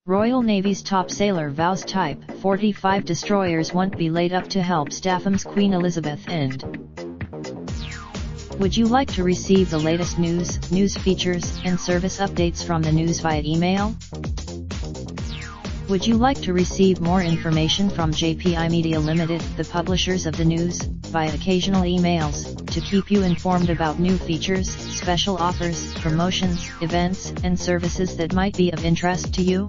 Royal Navy's top sailor vows Type 45 destroyers won't be laid up to help HMS Queen Elizabeth end. Would you like to receive the latest news features, and service updates from the news via email? Would you like to receive more information from JPI Media Limited, the publishers of the news, via occasional emails, to keep you informed about new features, special offers, promotions, events, and services that might be of interest to you?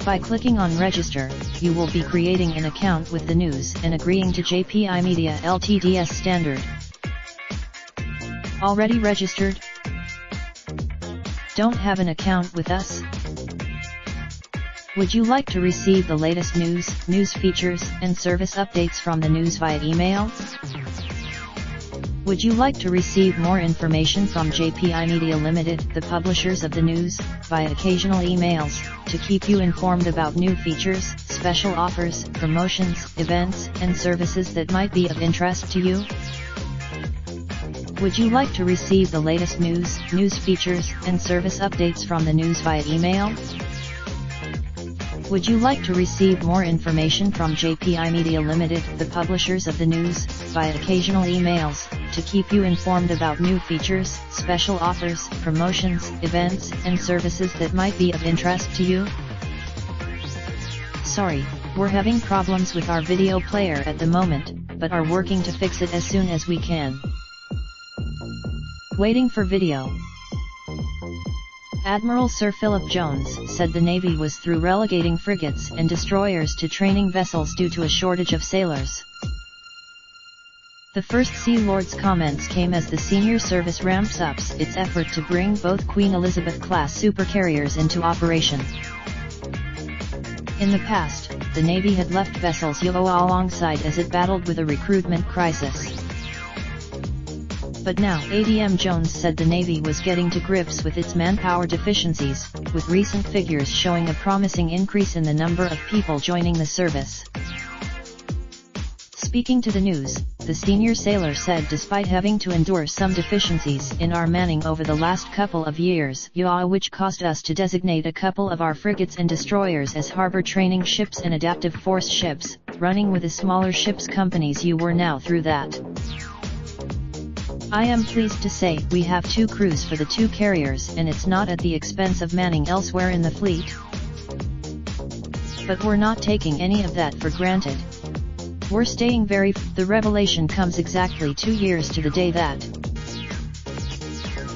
By clicking on Register, you will be creating an account with the news and agreeing to JPI Media Ltd's standard. Already registered? Don't have an account with us? Would you like to receive the latest news features, and service updates from the news via email? Would you like to receive more information from JPI Media Limited, the publishers of the news, via occasional emails, to keep you informed about new features, special offers, promotions, events, and services that might be of interest to you? Would you like to receive the latest news features, and service updates from the news via email? Would you like to receive more information from JPI Media Limited, the publishers of the news, via occasional emails, to keep you informed about new features, special offers, promotions, events, and services that might be of interest to you? Sorry, we're having problems with our video player at the moment, but are working to fix it as soon as we can. Waiting for video. Admiral Sir Philip Jones said the Navy was through relegating frigates and destroyers to training vessels due to a shortage of sailors. The First Sea Lord's comments came as the senior service ramps up its effort to bring both Queen Elizabeth-class supercarriers into operation. In the past, the Navy had left vessels alongside as it battled with a recruitment crisis. But now ADM Jones said the Navy was getting to grips with its manpower deficiencies, with recent figures showing a promising increase in the number of people joining the service. Speaking to the news, the senior sailor said despite having to endure some deficiencies in our manning over the last couple of years, which caused us to designate a couple of our frigates and destroyers as harbor training ships and adaptive force ships, running with the smaller ships companies, you were now through that. I am pleased to say we have 2 crews for the 2 carriers, and it's not at the expense of manning elsewhere in the fleet. But we're not taking any of that for granted. We're staying The revelation comes exactly 2 years to the day that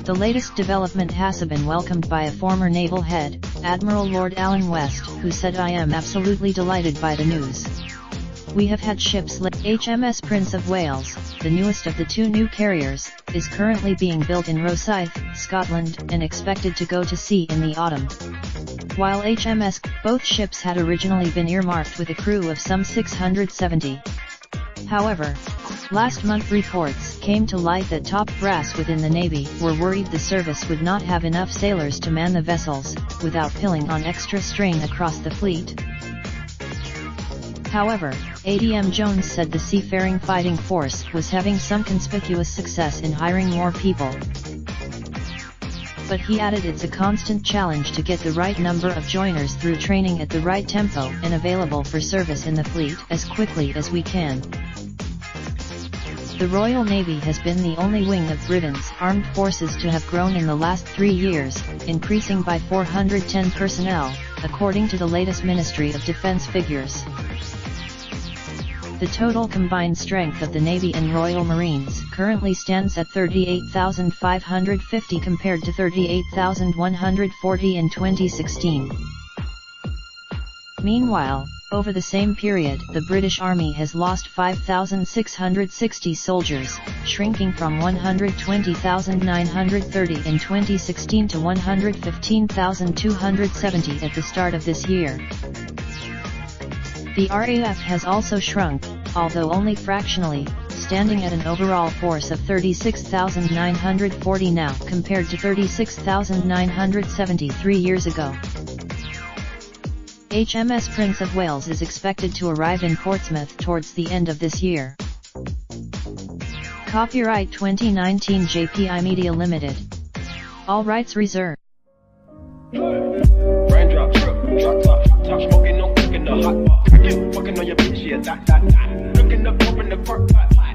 the latest development has been welcomed by a former naval head, Admiral Lord Alan West, who said, "I am absolutely delighted by the news. We have had ships like HMS Prince of Wales, the newest of the 2 new carriers, is currently being built in Rosyth, Scotland, and expected to go to sea in the autumn." While HMS, both ships had originally been earmarked with a crew of some 670. However, last month reports came to light that top brass within the Navy were worried the service would not have enough sailors to man the vessels, without piling on extra strain across the fleet. However, ADM Jones said the seafaring fighting force was having some conspicuous success in hiring more people. But he added it's a constant challenge to get the right number of joiners through training at the right tempo and available for service in the fleet as quickly as we can. The Royal Navy has been the only wing of Britain's armed forces to have grown in the last 3 years, increasing by 410 personnel, according to the latest Ministry of Defence figures. The total combined strength of the Navy and Royal Marines currently stands at 38,550 compared to 38,140 in 2016. Meanwhile, over the same period, the British Army has lost 5,660 soldiers, shrinking from 120,930 in 2016 to 115,270 at the start of this year. The RAF has also shrunk, although only fractionally, standing at an overall force of 36,940 now compared to 36,970 3 years ago. HMS Prince of Wales is expected to arrive in Portsmouth towards the end of this year. Copyright 2019 JPI Media Limited. All rights reserved. Raindrop, drop top, smoking, no cooking the hot pot. Fucking on your bitch, yeah, that. Looking up, open the park pot.